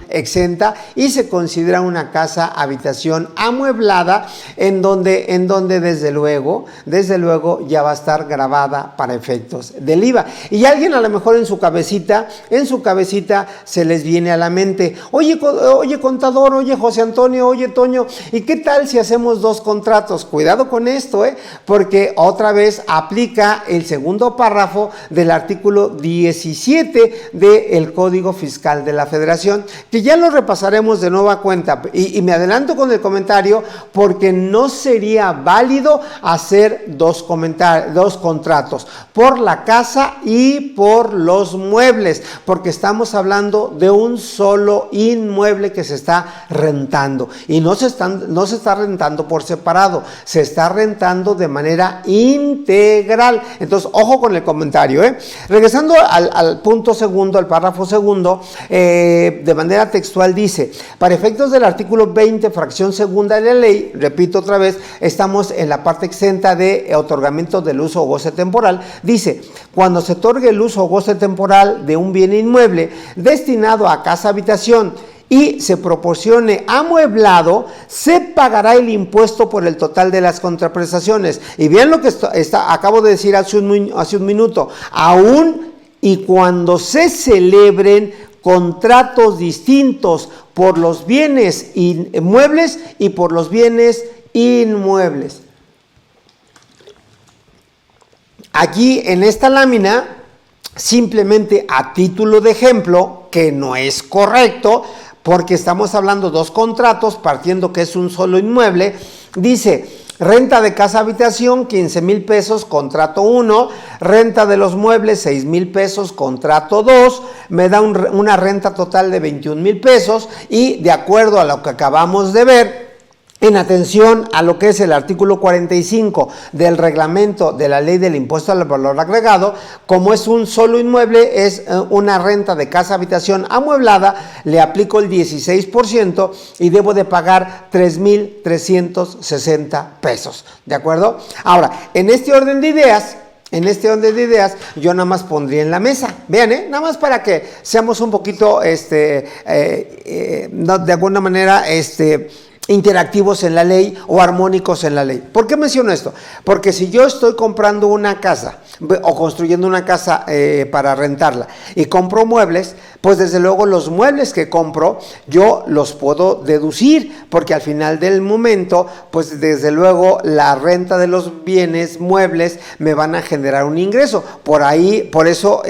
exenta y se considera una casa habitación amueblada en donde desde luego ya va a estar grabada para efectos del IVA. Y alguien a lo mejor en su cabecita se les viene a la mente, oye contador, oye José Antonio, oye Toño, ¿y qué tal si hacemos dos contratos? Cuidado con esto, porque otra vez aplica el segundo párrafo del artículo 17 del Código Fiscal de la Federación, que ya lo repasaremos de nueva cuenta, y me adelanto con el comentario porque no sería válido hacer dos contratos, por la casa y por los muebles, porque estamos hablando de un solo inmueble que se está rentando, y no se está rentando por separado, se está rentando de manera integral. Entonces, ojo con el comentario, Regresando al punto segundo, al párrafo segundo, de manera textual dice, para efectos del artículo 20, fracción segunda de la ley, repito otra vez, estamos en la parte exenta de otorgamiento del uso o goce temporal, dice, cuando se otorgue el uso o goce temporal de un bien inmueble destinado a casa habitación y se proporcione amueblado, se pagará el impuesto por el total de las contraprestaciones. Y bien lo que acabo de decir hace un minuto, aún y cuando se celebren contratos distintos por los bienes inmuebles y por los bienes inmuebles. Aquí en esta lámina, simplemente a título de ejemplo, que no es correcto, porque estamos hablando dos contratos, partiendo que es un solo inmueble, dice, renta de casa habitación, 15,000 pesos, contrato 1, renta de los muebles, 6,000 pesos, contrato 2, me da una renta total de 21,000 pesos, y de acuerdo a lo que acabamos de ver, en atención a lo que es el artículo 45 del reglamento de la ley del impuesto al valor agregado, como es un solo inmueble, es una renta de casa habitación amueblada, le aplico el 16% y debo de pagar 3,360 pesos, ¿de acuerdo? Ahora, en este orden de ideas, yo nada más pondría en la mesa, vean, nada más para que seamos un poquito, de alguna manera, interactivos en la ley o armónicos en la ley. ¿Por qué menciono esto? Porque si yo estoy comprando una casa o construyendo una casa para rentarla y compro muebles, pues desde luego los muebles que compro yo los puedo deducir, porque al final del momento, pues desde luego la renta de los bienes muebles me van a generar un ingreso. Por eso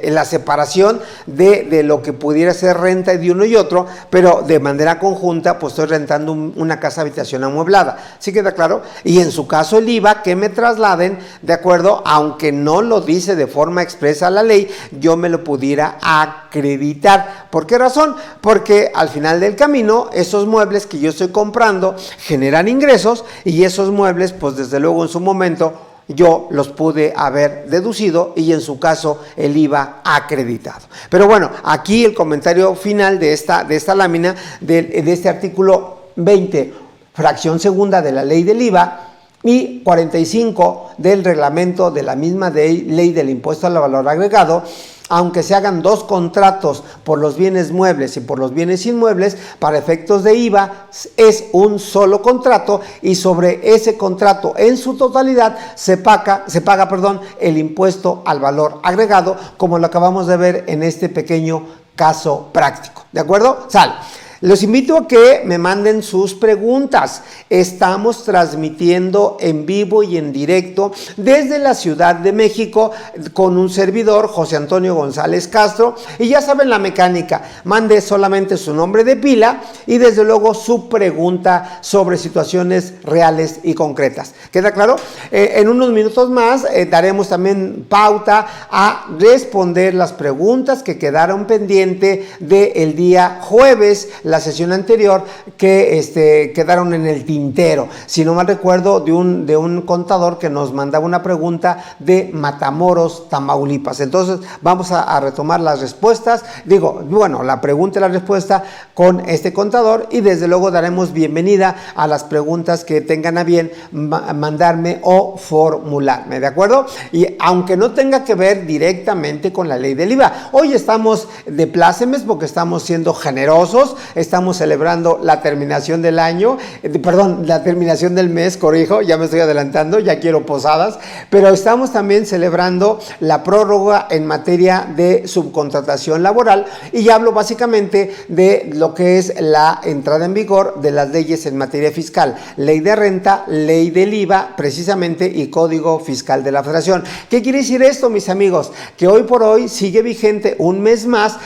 la separación de lo que pudiera ser renta de uno y otro, pero de manera conjunta, pues estoy rentando una casa habitación amueblada. ¿Sí queda claro? Y en su caso el IVA que me trasladen, de acuerdo, aunque no lo dice de forma expresa la ley, yo me lo pudiera acreditar. ¿Por qué razón? Porque al final del camino, esos muebles que yo estoy comprando generan ingresos, y esos muebles, pues desde luego en su momento, yo los pude haber deducido y en su caso el IVA acreditado. Pero bueno, aquí el comentario final de esta lámina, de este artículo 20, fracción segunda de la ley del IVA, y 45 del reglamento de la misma ley del impuesto al valor agregado, aunque se hagan dos contratos por los bienes muebles y por los bienes inmuebles, para efectos de IVA es un solo contrato, y sobre ese contrato en su totalidad se paga el impuesto al valor agregado, como lo acabamos de ver en este pequeño caso práctico. ¿De acuerdo? Sale. Los invito a que me manden sus preguntas. Estamos transmitiendo en vivo y en directo desde la Ciudad de México con un servidor, José Antonio González Castro, y ya saben la mecánica, mande solamente su nombre de pila y desde luego su pregunta sobre situaciones reales y concretas. ¿Queda claro? En unos minutos más daremos también pauta a responder las preguntas que quedaron pendientes del día jueves, la sesión anterior que quedaron en el tintero. Si no mal recuerdo, de un contador que nos mandaba una pregunta de Matamoros, Tamaulipas. Entonces vamos a retomar las respuestas, la pregunta y la respuesta con este contador, y desde luego daremos bienvenida a las preguntas que tengan a bien mandarme o formularme, ¿de acuerdo? Y aunque no tenga que ver directamente con la ley del IVA, hoy estamos de plácemes porque estamos siendo generosos, estamos celebrando la terminación del año, la terminación del mes, corrijo, ya me estoy adelantando, ya quiero posadas, pero estamos también celebrando la prórroga en materia de subcontratación laboral, y hablo básicamente de lo que es la entrada en vigor de las leyes en materia fiscal, ley de renta, ley del IVA precisamente y código fiscal de la Federación. ¿Qué quiere decir esto, mis amigos? Que hoy por hoy sigue vigente un mes más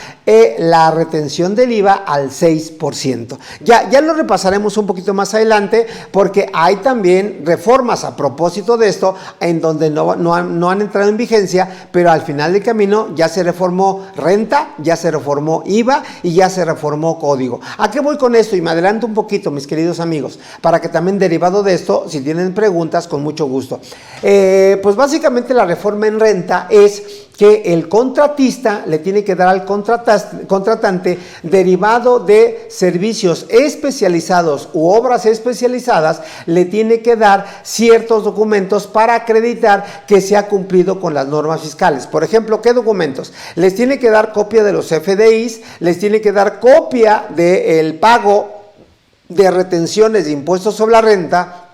la retención del IVA al 6%. Ya lo repasaremos un poquito más adelante, porque hay también reformas a propósito de esto en donde no han entrado en vigencia, pero al final del camino ya se reformó renta, ya se reformó IVA y ya se reformó código. ¿A qué voy con esto? Y me adelanto un poquito, mis queridos amigos, para que también derivado de esto, si tienen preguntas, con mucho gusto. Pues básicamente la reforma en renta es que el contratista le tiene que dar al contratante, derivado de servicios especializados u obras especializadas, le tiene que dar ciertos documentos para acreditar que se ha cumplido con las normas fiscales. Por ejemplo, ¿qué documentos? Les tiene que dar copia de los FDIs, les tiene que dar copia del pago de retenciones de impuestos sobre la renta,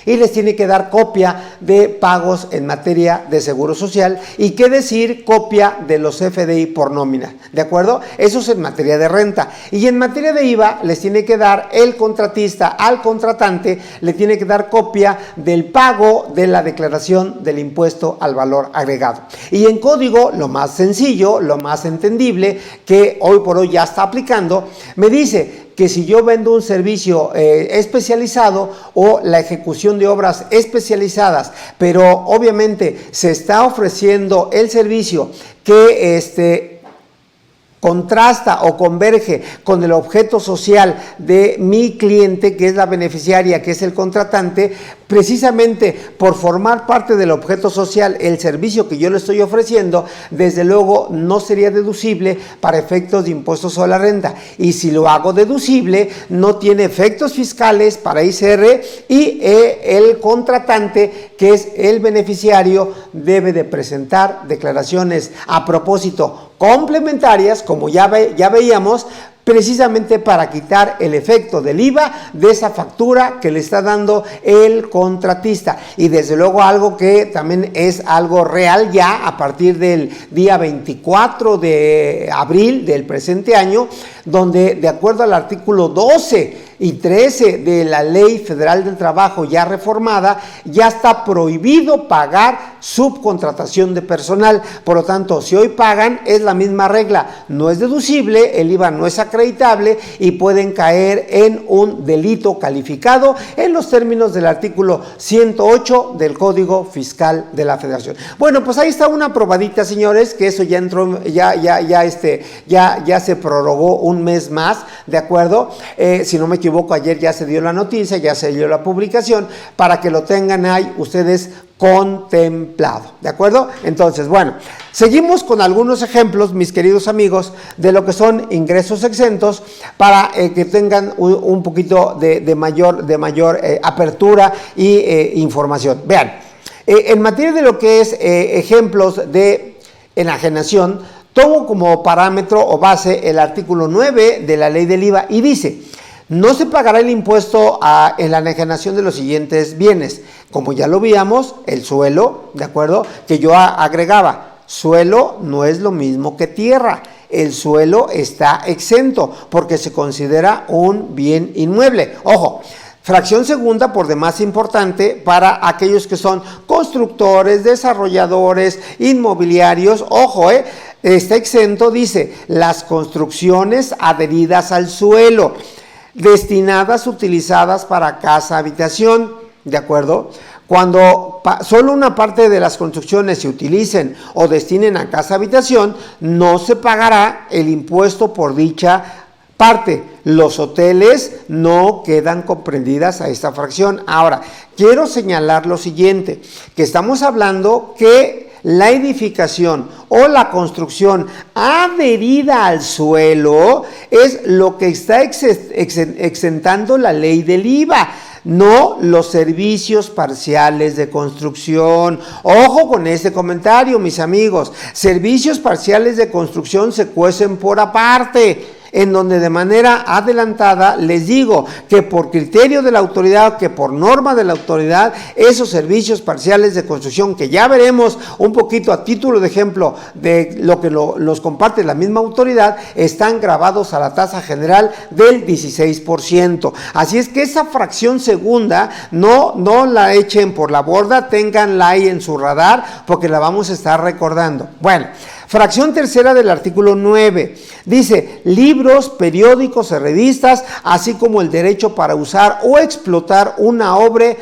y les tiene que dar copia de pagos en materia de seguro social, y qué decir, copia de los FDI por nómina, ¿de acuerdo? Eso es en materia de renta. Y en materia de IVA les tiene que dar el contratista al contratante, le tiene que dar copia del pago de la declaración del impuesto al valor agregado. Y en código, lo más sencillo, lo más entendible, que hoy por hoy ya está aplicando, me dice que si yo vendo un servicio especializado o la ejecución de obras especializadas, pero obviamente se está ofreciendo el servicio que contrasta o converge con el objeto social de mi cliente, que es la beneficiaria, que es el contratante, precisamente por formar parte del objeto social el servicio que yo le estoy ofreciendo, desde luego no sería deducible para efectos de impuestos sobre la renta, y si lo hago deducible no tiene efectos fiscales para ICR, y el contratante, que es el beneficiario, debe de presentar declaraciones a propósito complementarias, como ya veíamos, precisamente para quitar el efecto del IVA de esa factura que le está dando el contratista. Y desde luego algo que también es algo real ya a partir del día 24 de abril del presente año, donde de acuerdo al artículo 12 y 13 de la Ley Federal del Trabajo ya reformada, ya está prohibido pagar subcontratación de personal. Por lo tanto, si hoy pagan, es la misma regla, no es deducible, el IVA no es acreditable y pueden caer en un delito calificado en los términos del artículo 108 del Código Fiscal de la Federación. Bueno, pues ahí está una probadita, señores, que eso ya entró, ya se prorrogó un mes más, ¿de acuerdo? Si no me equivoco, ayer ya se dio la noticia, ya se dio la publicación, para que lo tengan ahí ustedes contemplado, ¿de acuerdo? Entonces, bueno, seguimos con algunos ejemplos, mis queridos amigos, de lo que son ingresos exentos, para que tengan un poquito de mayor apertura y información. Vean, en materia de lo que es ejemplos de enajenación, tomo como parámetro o base el artículo 9 de la ley del IVA, y dice: no se pagará el impuesto en la enajenación de los siguientes bienes. Como ya lo veíamos, el suelo, ¿de acuerdo? Que yo agregaba, suelo no es lo mismo que tierra. El suelo está exento porque se considera un bien inmueble. Ojo, fracción segunda, por demás importante para aquellos que son constructores, desarrolladores, inmobiliarios. Ojo, está exento, dice, las construcciones adheridas al suelo, destinadas, utilizadas para casa, habitación, ¿de acuerdo? Cuando solo una parte de las construcciones se utilicen o destinen a casa, habitación, no se pagará el impuesto por dicha parte. Los hoteles no quedan comprendidas a esta fracción. Ahora, quiero señalar lo siguiente, que estamos hablando que la edificación o la construcción adherida al suelo es lo que está exentando la ley del IVA. No los servicios parciales de construcción. Ojo con este comentario, mis amigos. Servicios parciales de construcción se cuecen por aparte, en donde de manera adelantada les digo que por criterio de la autoridad, que por norma de la autoridad, esos servicios parciales de construcción, que ya veremos un poquito a título de ejemplo de lo que los comparte la misma autoridad, están grabados a la tasa general del 16%. Así es que esa fracción segunda no la echen por la borda, ténganla ahí en su radar porque la vamos a estar recordando. Bueno, fracción tercera del artículo 9, dice libros, periódicos y revistas, así como el derecho para usar o explotar una obra,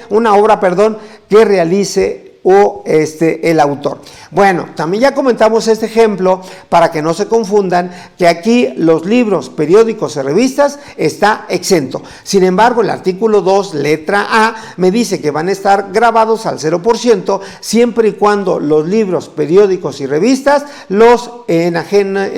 que realice el autor. Bueno, también ya comentamos este ejemplo para que no se confundan que aquí los libros, periódicos y revistas está exento. Sin embargo, el artículo 2, letra A, me dice que van a estar grabados al 0% siempre y cuando los libros, periódicos y revistas los enajene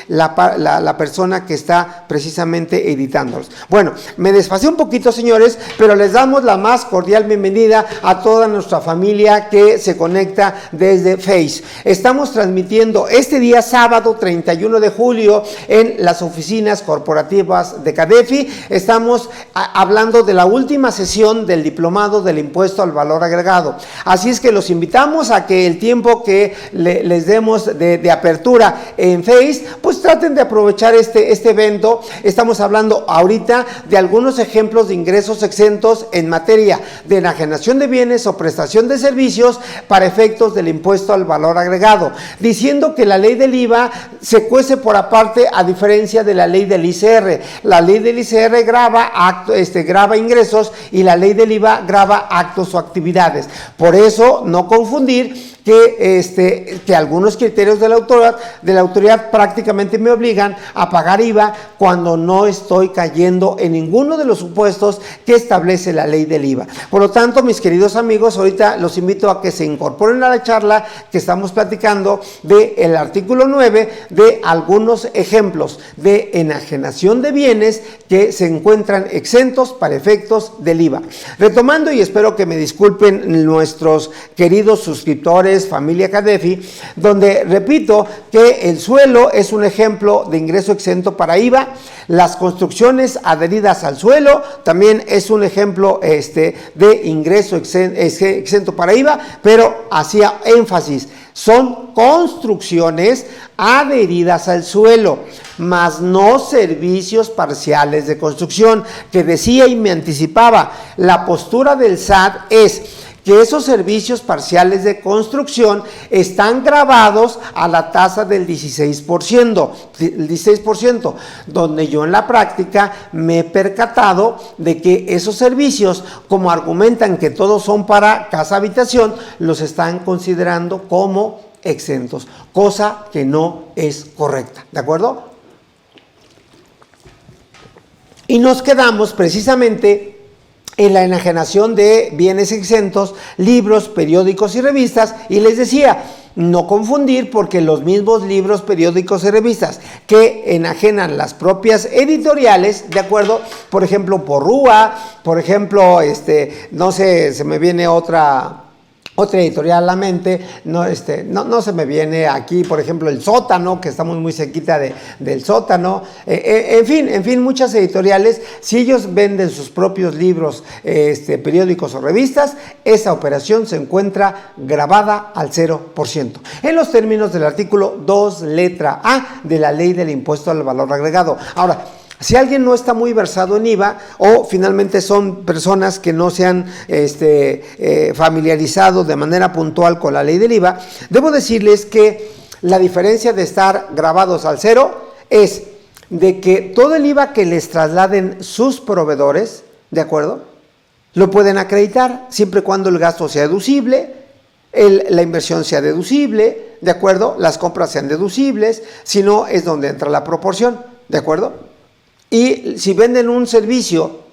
la persona que está precisamente editándolos. Bueno, me desfasé un poquito, señores, pero les damos la más cordial bienvenida a toda nuestra familia que se conecta desde Face. Estamos transmitiendo este día sábado 31 de julio en las oficinas corporativas de CADEFI. Estamos hablando de la última sesión del diplomado del impuesto al valor agregado. Así es que los invitamos a que el tiempo que les demos de apertura en Face, pues traten de aprovechar este evento. Estamos hablando ahorita de algunos ejemplos de ingresos exentos en materia de enajenación de bienes o prestación de servicios para efectos del impuesto al valor agregado, diciendo que la ley del IVA se cuece por aparte a diferencia de la ley del ICR. La ley del ICR grava ingresos y la ley del IVA grava actos o actividades. Por eso, no confundir que algunos criterios de la autoridad prácticamente me obligan a pagar IVA cuando no estoy cayendo en ninguno de los supuestos que establece la ley del IVA. Por lo tanto, mis queridos amigos, ahorita los invito a que se incorporen a la charla que estamos platicando del artículo 9 de algunos ejemplos de enajenación de bienes que se encuentran exentos para efectos del IVA. Retomando, y espero que me disculpen nuestros queridos suscriptores, familia CADEFI, donde repito que el suelo es un ejemplo de ingreso exento para IVA, las construcciones adheridas al suelo también es un ejemplo de ingreso exento para IVA, pero hacía énfasis, son construcciones adheridas al suelo, mas no servicios parciales de construcción, que decía y me anticipaba, la postura del SAT es que esos servicios parciales de construcción están grabados a la tasa del 16%, donde yo en la práctica me he percatado de que esos servicios, como argumentan que todos son para casa-habitación, los están considerando como exentos, cosa que no es correcta, ¿de acuerdo? Y nos quedamos precisamente en la enajenación de bienes exentos, libros, periódicos y revistas, y les decía, no confundir porque los mismos libros, periódicos y revistas que enajenan las propias editoriales, de acuerdo, por ejemplo, por RUA, por ejemplo, no sé, se me viene otra editorial a la mente, no se me viene aquí, por ejemplo, El Sótano, que estamos muy cerquita del Sótano, en fin, muchas editoriales, si ellos venden sus propios libros, periódicos o revistas, esa operación se encuentra grabada al 0%, en los términos del artículo 2, letra A, de la Ley del Impuesto al Valor Agregado. Ahora, si alguien no está muy versado en IVA o finalmente son personas que no se han familiarizado de manera puntual con la ley del IVA, debo decirles que la diferencia de estar grabados al 0 es de que todo el IVA que les trasladen sus proveedores, ¿de acuerdo?, lo pueden acreditar siempre y cuando el gasto sea deducible, la inversión sea deducible, ¿de acuerdo?, las compras sean deducibles, si no es donde entra la proporción. ¿de acuerdo? Y si venden un servicio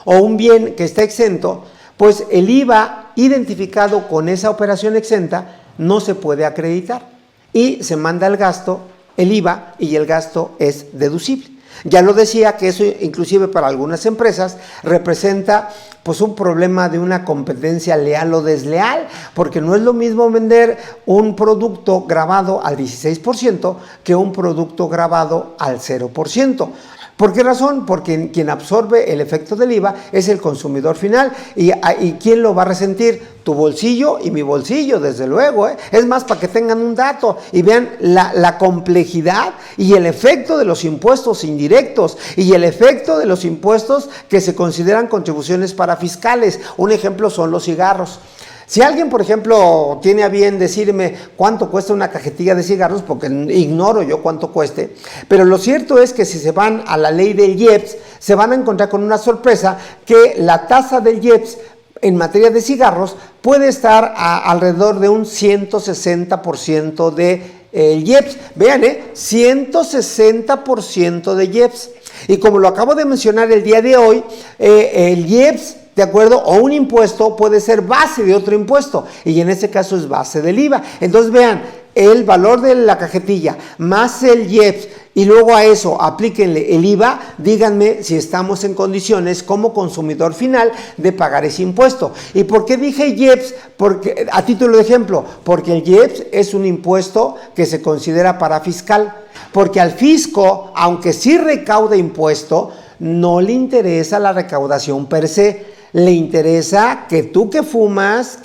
o un bien que está exento, pues el IVA identificado con esa operación exenta no se puede acreditar y se manda el gasto, el IVA, y el gasto es deducible. Ya lo decía que eso inclusive para algunas empresas representa pues un problema de una competencia leal o desleal, porque no es lo mismo vender un producto grabado al 16% que un producto grabado al 0%. ¿Por qué razón? Porque quien absorbe el efecto del IVA es el consumidor final. ¿Y quién lo va a resentir? Tu bolsillo y mi bolsillo, desde luego. Es más, para que tengan un dato y vean la complejidad y el efecto de los impuestos indirectos y el efecto de los impuestos que se consideran contribuciones parafiscales. Un ejemplo son los cigarros. Si alguien, por ejemplo, tiene a bien decirme cuánto cuesta una cajetilla de cigarros, porque ignoro yo cuánto cueste, pero lo cierto es que si se van a la ley del IEPS, se van a encontrar con una sorpresa que la tasa del IEPS en materia de cigarros puede estar alrededor de un 160% de IEPS. Vean, 160% de IEPS. Y como lo acabo de mencionar el día de hoy, el IEPS, ¿de acuerdo? O un impuesto puede ser base de otro impuesto, y en este caso es base del IVA. Entonces vean, el valor de la cajetilla más el IEPS, y luego a eso aplíquenle el IVA, díganme si estamos en condiciones como consumidor final de pagar ese impuesto. ¿Y por qué dije IEPS? Porque, a título de ejemplo, porque el IEPS es un impuesto que se considera parafiscal, porque al fisco, aunque sí recauda impuesto, no le interesa la recaudación per se. Le interesa que tú que fumas,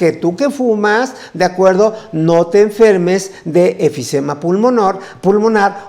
¿de acuerdo? No te enfermes de efisema pulmonar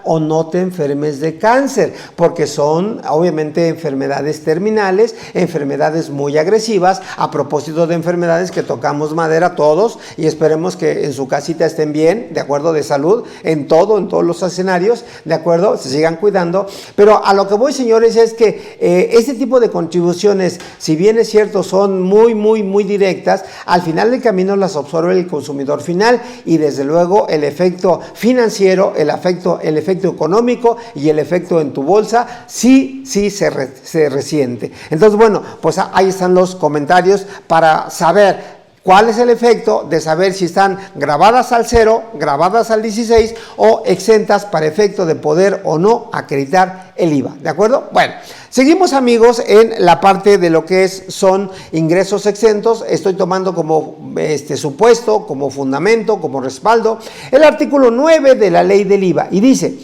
o no te enfermes de cáncer, porque son obviamente enfermedades terminales, enfermedades muy agresivas. A propósito de enfermedades, que tocamos madera todos y esperemos que en su casita estén bien, ¿de acuerdo? De salud, en todos los escenarios, ¿de acuerdo? Se sigan cuidando. Pero a lo que voy, señores, es que este tipo de contribuciones, si bien es cierto, son muy directas, al final del camino las absorbe el consumidor final, y desde luego el efecto financiero, el efecto económico y el efecto en tu bolsa sí se resiente. Entonces, bueno, pues ahí están los comentarios para saber ¿cuál es el efecto de saber si están grabadas al 0, grabadas al 16 o exentas para efecto de poder o no acreditar el IVA? ¿De acuerdo? Bueno, seguimos, amigos, en la parte de lo que son ingresos exentos. Estoy tomando como supuesto, como fundamento, como respaldo, el artículo 9 de la ley del IVA, y dice: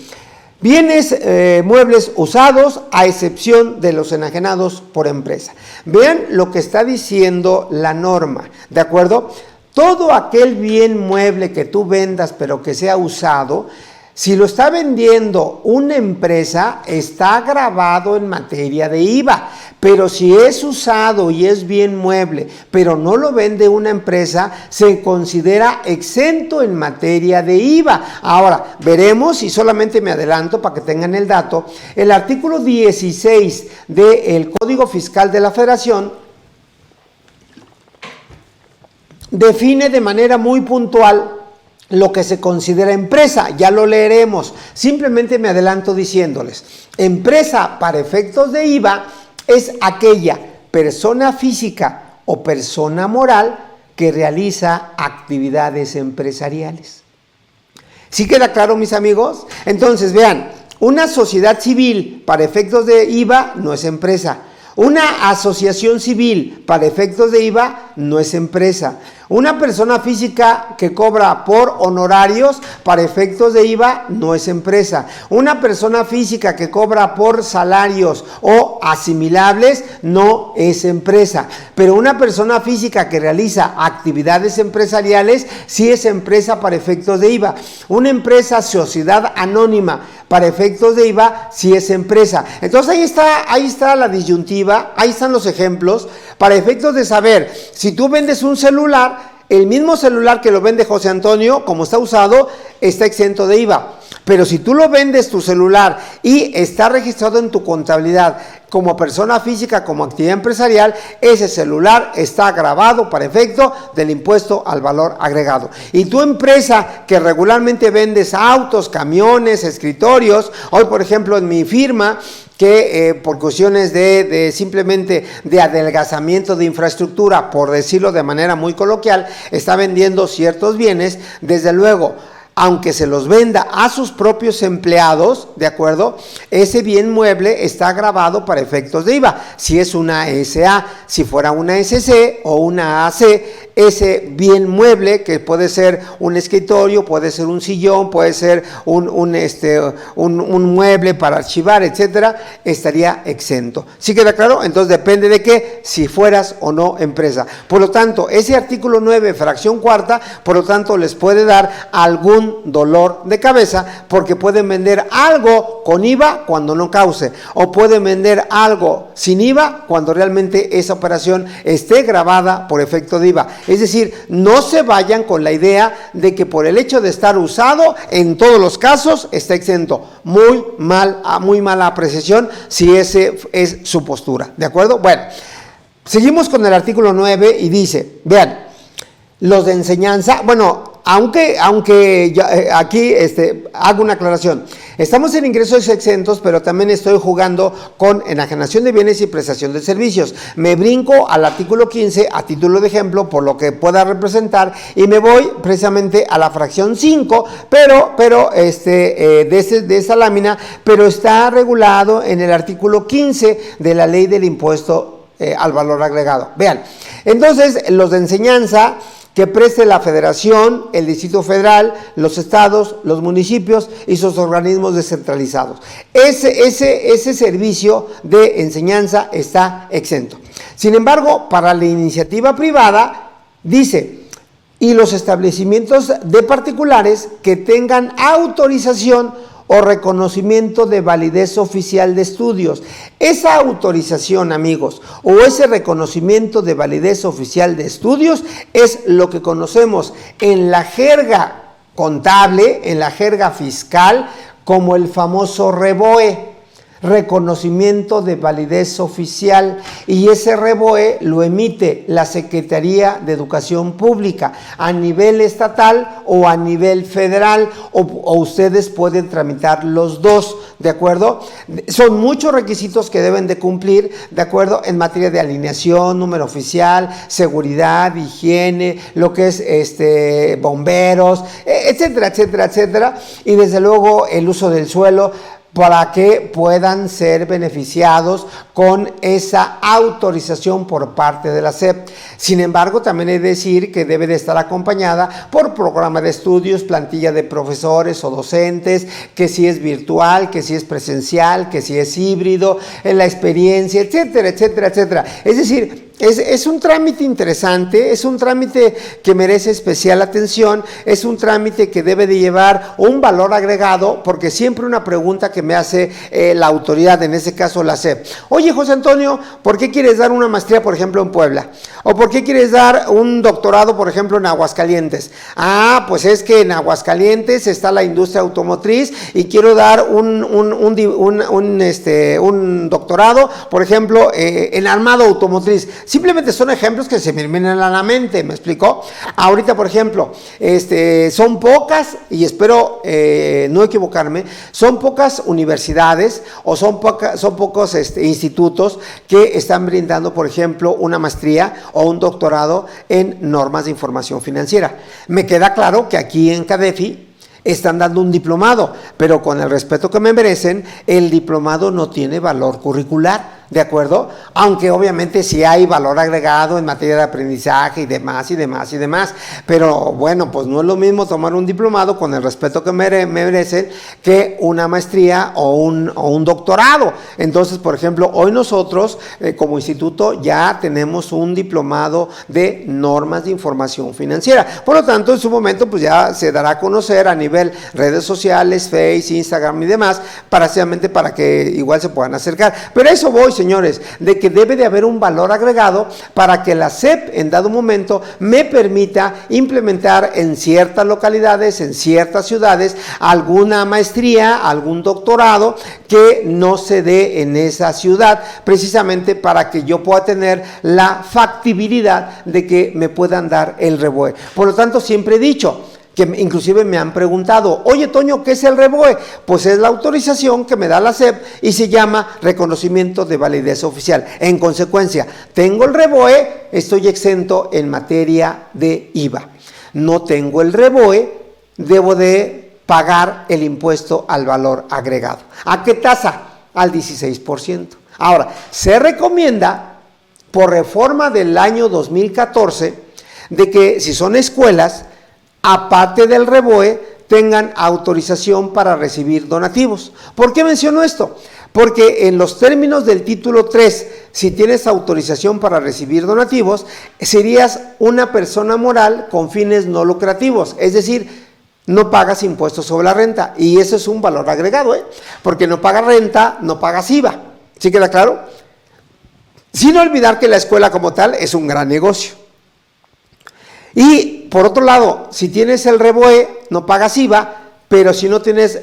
bienes muebles usados a excepción de los enajenados por empresa. Vean lo que está diciendo la norma, ¿de acuerdo? Todo aquel bien mueble que tú vendas pero que sea usado, si lo está vendiendo una empresa, está gravado en materia de IVA. Pero si es usado y es bien mueble, pero no lo vende una empresa, se considera exento en materia de IVA. Ahora, veremos, y solamente me adelanto para que tengan el dato, el artículo 16 del Código Fiscal de la Federación define de manera muy puntual lo que se considera empresa. Ya lo leeremos. Simplemente me adelanto diciéndoles: empresa para efectos de IVA es aquella persona física o persona moral que realiza actividades empresariales. ¿Sí queda claro, mis amigos? Entonces, vean, una sociedad civil para efectos de IVA no es empresa. Una asociación civil para efectos de IVA no es empresa. Una persona física que cobra por honorarios para efectos de IVA no es empresa. Una persona física que cobra por salarios o asimilables no es empresa. Pero una persona física que realiza actividades empresariales sí es empresa para efectos de IVA. Una empresa, sociedad anónima para efectos de IVA, sí es empresa. Entonces ahí está la disyuntiva, ahí están los ejemplos para efectos de saber si tú vendes un celular. El mismo celular que lo vende José Antonio, como está usado, está exento de IVA. Pero si tú lo vendes tu celular y está registrado en tu contabilidad como persona física, como actividad empresarial, ese celular está grabado para efecto del impuesto al valor agregado. Y tu empresa que regularmente vendes autos, camiones, escritorios, hoy por ejemplo en mi firma, que por cuestiones de simplemente de adelgazamiento de infraestructura, por decirlo de manera muy coloquial, está vendiendo ciertos bienes, desde luego, aunque se los venda a sus propios empleados, ¿de acuerdo? Ese bien mueble está grabado para efectos de IVA. Si es una SA, si fuera una SC o una AC, ese bien mueble, que puede ser un escritorio, puede ser un sillón, puede ser un mueble para archivar, etcétera, estaría exento. ¿Sí queda claro? Entonces depende de qué, si fueras o no empresa. Por lo tanto, ese artículo 9, fracción cuarta, por lo tanto, les puede dar algún dolor de cabeza, porque pueden vender algo con IVA cuando no cause, o pueden vender algo sin IVA cuando realmente esa operación esté grabada por efecto de IVA. Es decir, no se vayan con la idea de que por el hecho de estar usado, en todos los casos está exento. Muy mala apreciación si ese es su postura. ¿De acuerdo? Bueno, seguimos con el artículo 9 y dice, vean, los de enseñanza, bueno, aunque ya, aquí hago una aclaración. Estamos en ingresos exentos, pero también estoy jugando con enajenación de bienes y prestación de servicios. Me brinco al artículo 15 a título de ejemplo por lo que pueda representar y me voy precisamente a la fracción 5, de esa lámina, pero está regulado en el artículo 15 de la ley del impuesto al valor agregado. Vean, entonces los de enseñanza que preste la Federación, el Distrito Federal, los estados, los municipios y sus organismos descentralizados. Ese servicio de enseñanza está exento. Sin embargo, para la iniciativa privada, dice, y los establecimientos de particulares que tengan autorización o reconocimiento de validez oficial de estudios. Esa autorización, amigos, o ese reconocimiento de validez oficial de estudios es lo que conocemos en la jerga contable, en la jerga fiscal, como el famoso REVOE, reconocimiento de validez oficial, y ese REVOE lo emite la Secretaría de Educación Pública a nivel estatal o a nivel federal, o ustedes pueden tramitar los dos, ¿de acuerdo? Son muchos requisitos que deben de cumplir, ¿de acuerdo? En materia de alineación, número oficial, seguridad, higiene, lo que es bomberos, etcétera, etcétera, etcétera, y desde luego el uso del suelo, para que puedan ser beneficiados con esa autorización por parte de la SEP. Sin embargo, también he de decir que debe de estar acompañada por programa de estudios, plantilla de profesores o docentes, que si es virtual, que si es presencial, que si es híbrido, en la experiencia, etcétera, etcétera, etcétera. Es decir, es un trámite interesante, es un trámite que merece especial atención, es un trámite que debe de llevar un valor agregado, porque siempre una pregunta que me hace la autoridad, en ese caso la SEP: oye, José Antonio, ¿por qué quieres dar una maestría, por ejemplo, en Puebla? ¿O por qué quieres dar un doctorado, por ejemplo, en Aguascalientes? Ah, pues es que en Aguascalientes está la industria automotriz y quiero dar un doctorado, por ejemplo, en armado automotriz. Simplemente son ejemplos que se me vienen a la mente, ¿me explicó? Ahorita, por ejemplo, son pocas, y espero no equivocarme, son pocas universidades o son pocos institutos que están brindando, por ejemplo, una maestría o un doctorado en normas de información financiera. Me queda claro que aquí en CADEFI están dando un diplomado, pero con el respeto que me merecen, el diplomado no tiene valor curricular, ¿de acuerdo? Aunque obviamente sí hay valor agregado en materia de aprendizaje y demás, y demás, y demás. Pero bueno, pues no es lo mismo tomar un diplomado, con el respeto que me merecen, que una maestría o un doctorado. Entonces, por ejemplo, hoy nosotros como instituto ya tenemos un diplomado de normas de información financiera. Por lo tanto, en su momento pues ya se dará a conocer a nivel redes sociales, Face, Instagram y demás, precisamente para que igual se puedan acercar. Pero a eso voy, señores, de que debe de haber un valor agregado para que la SEP en dado momento me permita implementar en ciertas localidades, en ciertas ciudades, alguna maestría, algún doctorado que no se dé en esa ciudad, precisamente para que yo pueda tener la factibilidad de que me puedan dar el REBOE. Por lo tanto, siempre he dicho, que inclusive me han preguntado, oye Toño, ¿qué es el REBOE? Pues es la autorización que me da la SEP y se llama reconocimiento de validez oficial. En consecuencia, tengo el REBOE, estoy exento en materia de IVA. No tengo el REBOE, debo de pagar el impuesto al valor agregado. ¿A qué tasa? Al 16%. Ahora, se recomienda por reforma del año 2014 de que si son escuelas, aparte del REBOE, tengan autorización para recibir donativos. ¿Por qué menciono esto? Porque en los términos del título 3, si tienes autorización para recibir donativos, serías una persona moral con fines no lucrativos, es decir, no pagas impuestos sobre la renta, y eso es un valor agregado, porque no pagas renta, no pagas IVA. ¿Sí queda claro? Sin olvidar que la escuela como tal es un gran negocio. Y por otro lado, si tienes el REBOE, no pagas IVA, pero si no tienes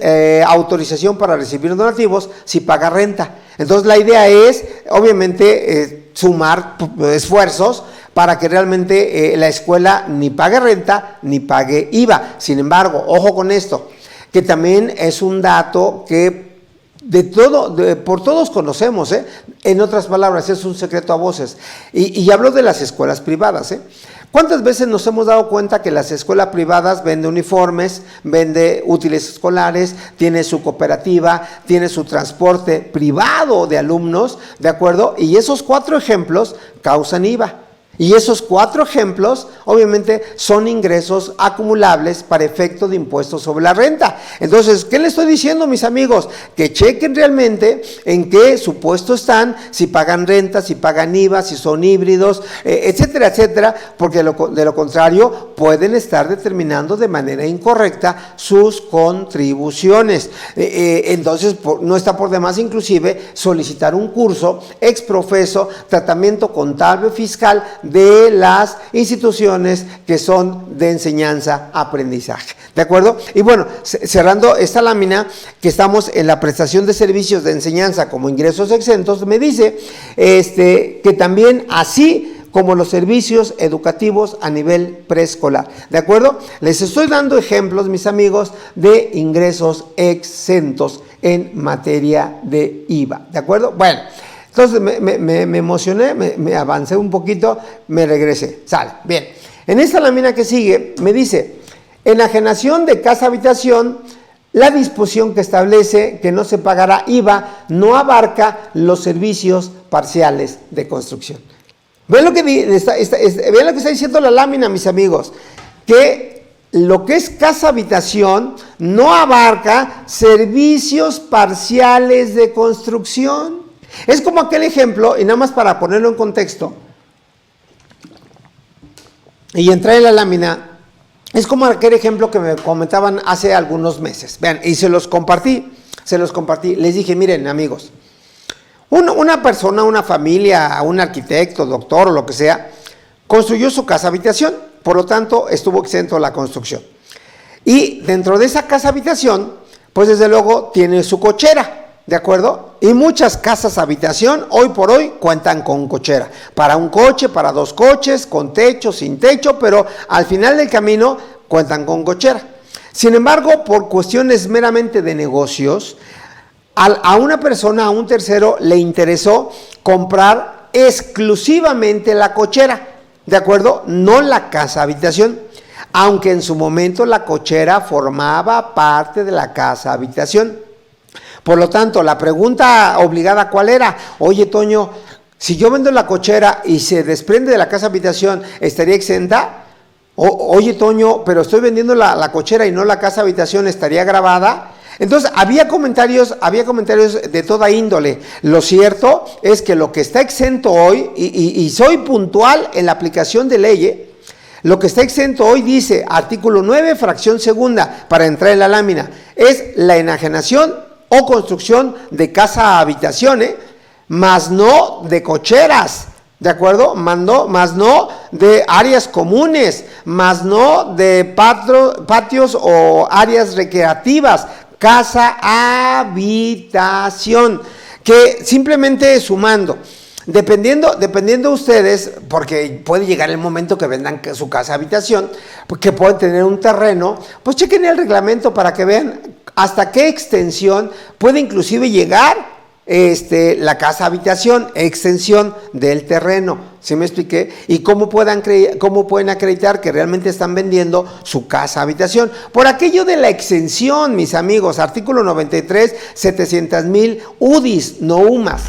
autorización para recibir donativos, sí pagas renta. Entonces la idea es, obviamente, sumar esfuerzos para que realmente la escuela ni pague renta ni pague IVA. Sin embargo, ojo con esto, que también es un dato que por todos conocemos, en otras palabras, es un secreto a voces. Y hablo de las escuelas privadas, ¿Cuántas veces nos hemos dado cuenta que las escuelas privadas venden uniformes, vende útiles escolares, tiene su cooperativa, tiene su transporte privado de alumnos, ¿de acuerdo? Y esos 4 ejemplos causan IVA. Y esos 4 ejemplos, obviamente, son ingresos acumulables para efecto de impuestos sobre la renta. Entonces, ¿qué les estoy diciendo, mis amigos? Que chequen realmente en qué supuesto están, si pagan renta, si pagan IVA, si son híbridos, etcétera, etcétera, porque de lo contrario pueden estar determinando de manera incorrecta sus contribuciones. Entonces, no está por demás inclusive solicitar un curso ex profeso, tratamiento contable fiscal, de las instituciones que son de enseñanza-aprendizaje, ¿de acuerdo? Y bueno, cerrando esta lámina, que estamos en la prestación de servicios de enseñanza como ingresos exentos, me dice que también así como los servicios educativos a nivel preescolar, ¿de acuerdo? Les estoy dando ejemplos, mis amigos, de ingresos exentos en materia de IVA, ¿de acuerdo? Bueno, entonces me emocioné, me avancé un poquito, me regresé, sale, bien. En esta lámina que sigue me dice, enajenación de casa habitación, la disposición que establece que no se pagará IVA no abarca los servicios parciales de construcción. ¿Ven lo que está diciendo la lámina, mis amigos? Que lo que es casa habitación no abarca servicios parciales de construcción. Es como aquel ejemplo, y nada más para ponerlo en contexto y entrar en la lámina, es como aquel ejemplo que me comentaban hace algunos meses. Vean, y se los compartí, les dije, miren amigos, una persona, una familia, un arquitecto, doctor o lo que sea, construyó su casa habitación, por lo tanto estuvo exento de la construcción. Y dentro de esa casa habitación, pues desde luego tiene su cochera, ¿de acuerdo? Y muchas casas habitación hoy por hoy cuentan con cochera, para un coche, para 2 coches, con techo, sin techo, pero al final del camino cuentan con cochera. Sin embargo, por cuestiones meramente de negocios, a una persona, a un tercero, le interesó comprar exclusivamente la cochera, ¿de acuerdo? No la casa habitación, aunque en su momento la cochera formaba parte de la casa habitación. Por lo tanto, la pregunta obligada, ¿cuál era? Oye, Toño, si yo vendo la cochera y se desprende de la casa habitación, ¿estaría exenta? Oye, Toño, pero estoy vendiendo la cochera y no la casa habitación, ¿estaría grabada? Entonces, había comentarios de toda índole. Lo cierto es que lo que está exento hoy, y soy puntual en la aplicación de ley, lo que está exento hoy dice, artículo 9, fracción segunda, para entrar en la lámina, es la enajenación o construcción de casa habitación, más no de cocheras. ¿De acuerdo? Más no de áreas comunes, más no de patios o áreas recreativas, casa, habitación, que simplemente sumando. Dependiendo ustedes, porque puede llegar el momento que vendan su casa habitación, que pueden tener un terreno, pues chequen el reglamento para que vean hasta qué extensión puede inclusive llegar la casa habitación, extensión del terreno. ¿Sí me expliqué? Y cómo pueden acreditar que realmente están vendiendo su casa habitación. Por aquello de la exención, mis amigos, artículo 93, 700,000 UDIs, no UMAS.